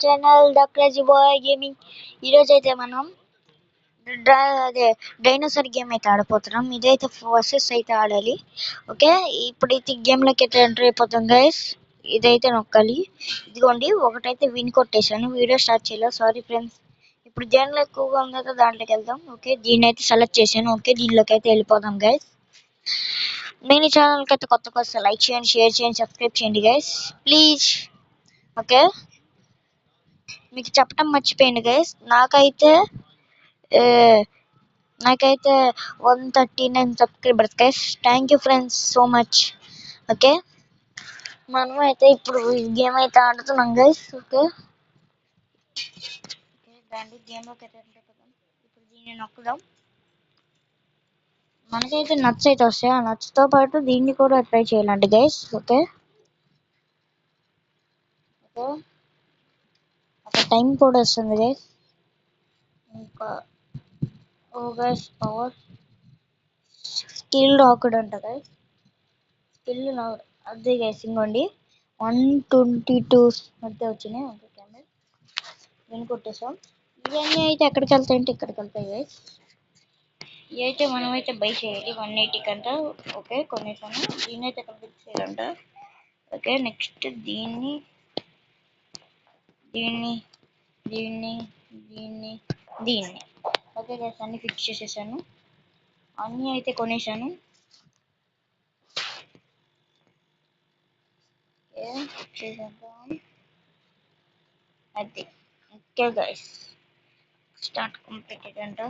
Channel the crazy boy gaming. ఈరోజు అయితే మనం అదే డైనోసార్ గేమ్ అయితే ఆడపోతున్నాం. ఇదైతే వర్సెస్ అయితే ఆడాలి. ఓకే, ఇప్పుడైతే గేమ్ లోకి అయితే ఎంటర్ అయిపోతాం గైస్. ఇదైతే నొక్కాలి. ఇదిగోండి, ఒకటైతే విన్ కొట్టేశాను. వీడియో స్టార్ట్ చేయాలి, సారీ ఫ్రెండ్స్. ఇప్పుడు జర్నల్ ఎక్కువగా ఉంది కదా, దాంట్లోకి వెళ్దాం. ఓకే, దీన్ని అయితే సెలెక్ట్ చేశాను. ఓకే, దీనిలోకి అయితే వెళ్ళిపోదాం గైస్. నేను ఈ ఛానల్కి అయితే కొత్తగా వస్తే లైక్ చేయండి, షేర్ చేయండి, సబ్స్క్రైబ్ చేయండి గైస్ ప్లీజ్. ఓకే, మీకు చెప్పడం మర్చిపోయింది గైస్, ఆ, నాకైతే 139 subscribers guys. Thank you friends so much. Okay, మనం అయితే ఇప్పుడు ఈ గేమ్ అయితే ఆడుతున్నాం గైస్. ఓకే, రండి గేమ్లోకి అయితే enter అయిపోదాం. ఇప్పుడు దీన్ని నొక్కుదాం. మనకైతే నట్స్ అయితే వస్తాయి. ఆ నట్స్తో పాటు దీన్ని కూడా ట్రై చేయాలండి గైస్. ఓకే ఓకే, ఒక టైం కూడా వస్తుంది గైస్. ఇంకా ఓ గైస్, పవర్ స్కిల్ రాకుడ్ అంట గైస్. స్కిల్ అదే గైస్, ఇంకోండి 122 మధ్య వచ్చినాయి. ఓకే, కెమెరా నేను కొట్టేసాం. ఇవన్నీ అయితే ఎక్కడికి వెళ్తాయంటే ఇక్కడికి వెళ్తాయి గైస్. ఇవి అయితే మనం అయితే బై చేయాలి 180 కంట. ఓకే, కొనేసాను. దీన్ని అయితే ఎక్కడ ఫిక్స్ చేయాలంట. ఓకే, నెక్స్ట్ దీన్ని దీన్ని దీన్ని దీన్ని దీన్ని ఓకే గైస్, అన్ని ఫిక్స్ చేసేసాను. అన్నీ అయితే కొనేసాను. ఓకే, చేసేద్దాం అది. ఓకే గైస్, స్టార్ట్ కంప్లీటెడ్ అంట.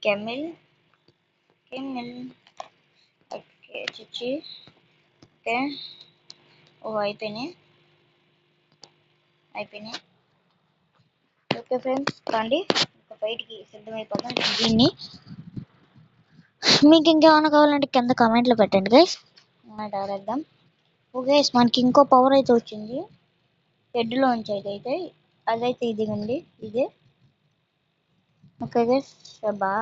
కెమిల్ కెమిల్ ఓకే చిచ్చి. ఓకే, ఓ అయిపోయినాయి. ఓకే ఫ్రెండ్స్, రండి ఇంకా బయటికి సిద్ధమైపోతాం. దీన్ని మీకు ఇంకేమైనా కావాలంటే కింద కామెంట్లో పెట్టండి గైస్, ఆడేద్దాం. ఓకే గైస్, మనకి ఇంకో పవర్ అయితే వచ్చింది హెడ్లోంచి అయితే అదైతే ఇదిగండి, ఇదే. ఓకే గైస్, బా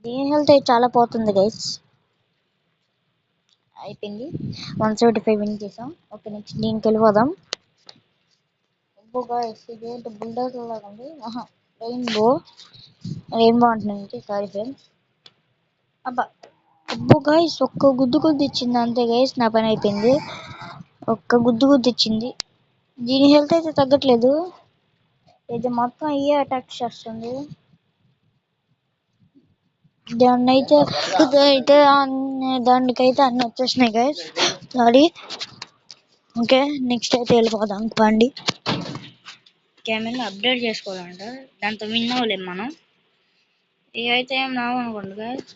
దీని హెల్త్ అయితే చాలా పోతుంది గైస్. అయిపోయింది, 175 విన్ చేసాం. ఓకే, నెక్స్ట్ దీనికి వెళ్ళిపోదాం. గైస్, ఇదేంటి బుల్డోజర్ లాగా ఉంది. రెయిన్బో అంటున్నాను, సారీ ఫ్రెండ్స్. అబ్బా అబ్బో గైస్, ఒక్క గుద్దు ఇచ్చింది అంతే గైస్, నా పని అయిపోయింది. ఒక్క గుద్దు ఇచ్చింది. దీని హెల్త్ అయితే తగ్గట్లేదు, ఇది మొత్తం అయ్యే అటాక్ చేస్తుంది. దానికైతే అన్ని వచ్చేసినాయి గైస్, సారీ. ఓకే, నెక్స్ట్ అయితే వెళ్ళిపోదాం పండి. కెమెరా అప్డేట్ చేసుకోవాలంట, దాంతో విన్ అవ్వలేము మనం. ఇవి అయితే ఏం రావు అనుకోండి గైస్.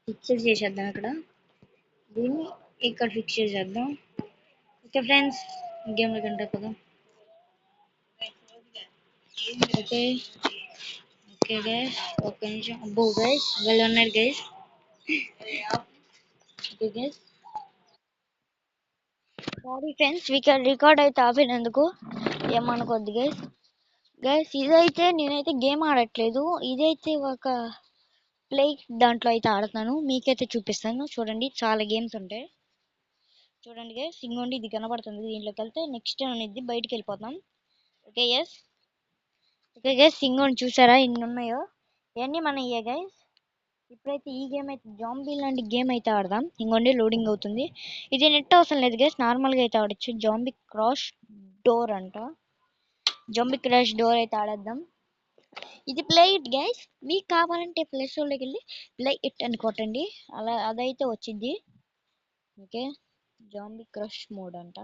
ఫిక్స్ చేసేద్దాం ఇక్కడ, దీన్ని ఇక్కడ ఫిక్స్ చేసేద్దాం. ఓకే ఫ్రెండ్స్, గేమ్లో కంటే కదా. ఓకే ఓకే గైస్, ఒక్క నిమిషం. అబ్బో గైస్, వాళ్ళు ఉన్నారు guys. Okay guys, sorry friends, record అయితే ఆపినందుకు ఏమనుకోద్దు గైస్. ఇదైతే నేనైతే గేమ్ ఆడట్లేదు, ఇదైతే ఒక ప్లే దాంట్లో అయితే ఆడుతాను. మీకైతే చూపిస్తాను చూడండి, చాలా గేమ్స్ ఉంటాయి చూడండి గైస్. ఇంకోండి ఇది కనబడుతుంది, దీంట్లోకి వెళ్తే నెక్స్ట్ అనేది బయటికి వెళ్ళిపోతాం. ఓకే గైస్, ఇంకోండి చూసారా ఇన్ని ఉన్నాయో, ఇవన్నీ మన ఇయే గైస్. ఇప్పుడైతే ఈ గేమ్ అయితే జాంబీ లాంటి గేమ్ అయితే ఆడదాం. ఇంకోండి లోడింగ్ అవుతుంది. ఇది నెట్ అవసరం లేదు గైస్, నార్మల్గా అయితే ఆడచ్చు. జాంబీ క్రాష్ డోర్ అంట, జాంబీ క్రాష్ డోర్ అయితే ఆడేద్దాం. ఇది ప్లే ఇట్ గైస్, మీకు కావాలంటే ప్లే స్టోర్లోకి వెళ్ళి ప్లే ఇట్ అని కొట్టండి, అదైతే వచ్చింది. ఓకే, జాంబీ క్రష్ మోడ్ అంట.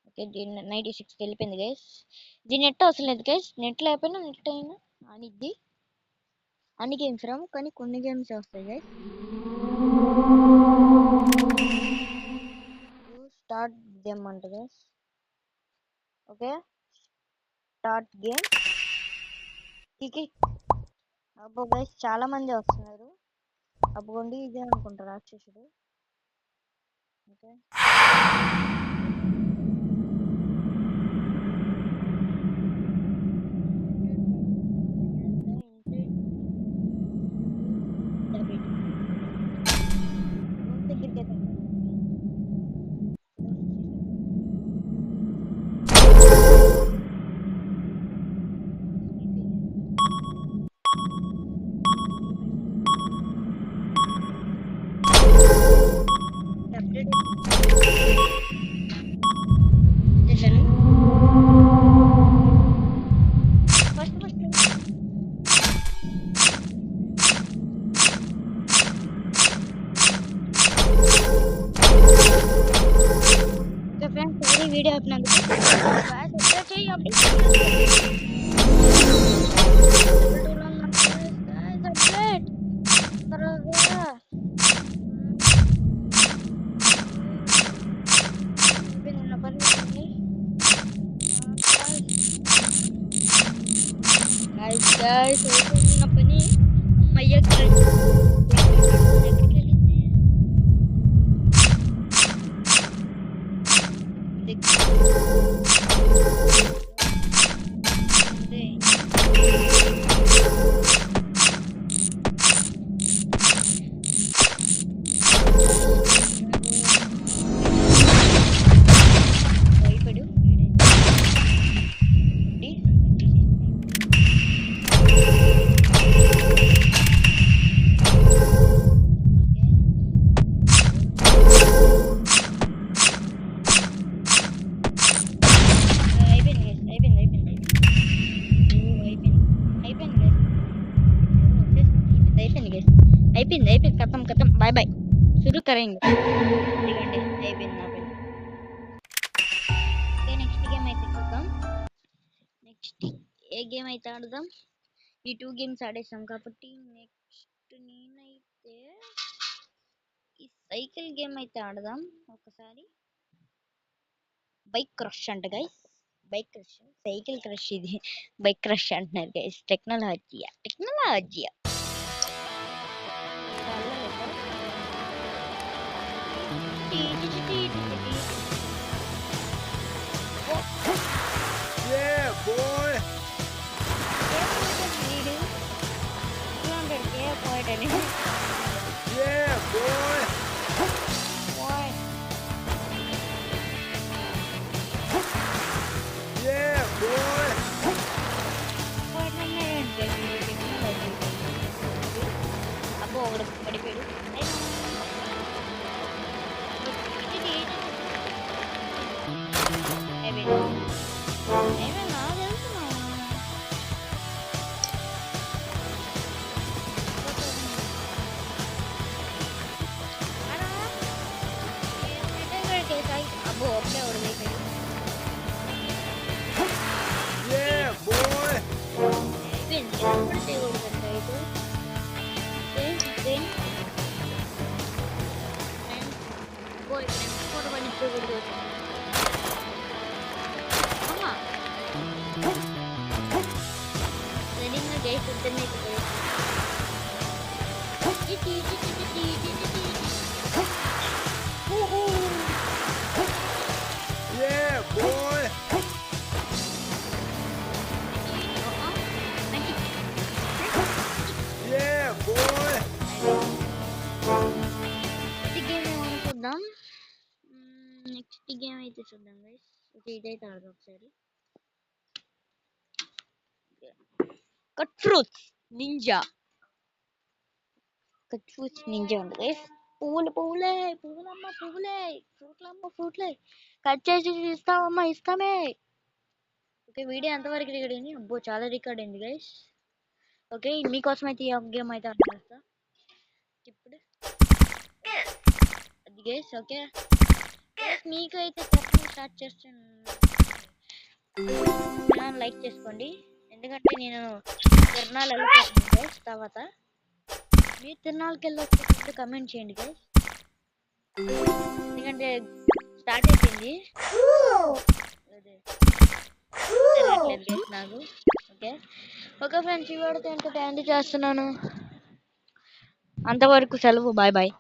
ఓకే, దీన్ని 96కి వెళ్ళిపోయింది గైస్. ఇది నెట్ అవసరం లేదు గైస్, నెట్ లేకపోయినా నెట్ అయినా అనిద్ది. అన్ని గేమ్స్ రావు, కానీ కొన్ని గేమ్స్ వస్తాయి గైస్. స్టార్ట్ గేమ్ అంట గైస్. Okay, start game. అబ్బో గైస్, చాలా మంది వస్తున్నారు. అబ్బోండి, ఇదే అనుకుంటా రాక్షసుడు. ఓకే, guys, అయిపోయింది నా పని. అమ్మయ్య guys. ఎక్కడికి వెళ్ళింది? భయపడు. అయిపోయింది ఖతం బాయ్ బాయ్ शुरू करेंगे అయిపోయింది నా పని. ఓకే నెక్స్ట్ గేమ్ అయితే చూద్దాం. నెక్స్ట్ ఏ గేమ్ అయితే ఆడదాం? ఈ 2 గేమ్స్ ఆడేసాం కాబట్టి నెక్స్ట్ నేనైతే ఈ సైకిల్ గేమ్ అయితే ఆడదాం ఒకసారి. బైక్ క్రష్ అంట guys. Bike crush cycle crush ఇది బైక్ క్రష్ అంటున్నారు guys. Technology Yeah, boy. Yeah, boy. Yeah, boy. అబ్బో ఒకడు పడిపోయాడు. ఏమైనా తెలుసునా అబ్బో ఒకే ఒకడు వేసాడు. Yeah, boy. అయిపోయింది ఎప్పుడు చేయకూడదంట ఇది. ఫోటో పండించకూడదు. రెడీగా చేసి internet Yeah, boy. Yeah, boy. చూద్దాం. నెక్స్ట్ గేమ్ అయితే చూద్దాం గైస్. ఓకే ఇదైతే ఆడదాం ఒకసారి. కట్ ఫ్రూట్స్ నింజా ఉంది గైస్. పువ్వులమ్మ ఫ్రూట్లే కట్ చేసి ఇస్తామమ్మా ఇస్తామే. ఓకే వీడియో ఎంతవరకు రికార్డ్ అయింది? అబ్బో చాలా రికార్డ్ అయింది గైస్. ఓకే మీకోసం అయితే ఈ గేమ్ అయితే ఆర్డర్ చేస్తా ఇప్పుడు అది గైస్. ఓకే మీకు అయితే చెప్పడం స్టార్ట్ చేస్తాను. లైక్ చేసుకోండి ఎందుకంటే నేను తిరునాళ్ళు వెళ్ళిపోతాను గైస్. తర్వాత మీరు తిరునాళ్ళకి వెళ్ళొచ్చేటప్పుడు కమెంట్ చేయండి గైస్. ఎందుకంటే స్టార్ట్ అయిపోయింది నాకు. ఓకే ఫ్రెండ్స్ ఈ వాడితో ఎంతో ఎండ్ చేస్తున్నాను. అంతవరకు సెలవు. Bye bye.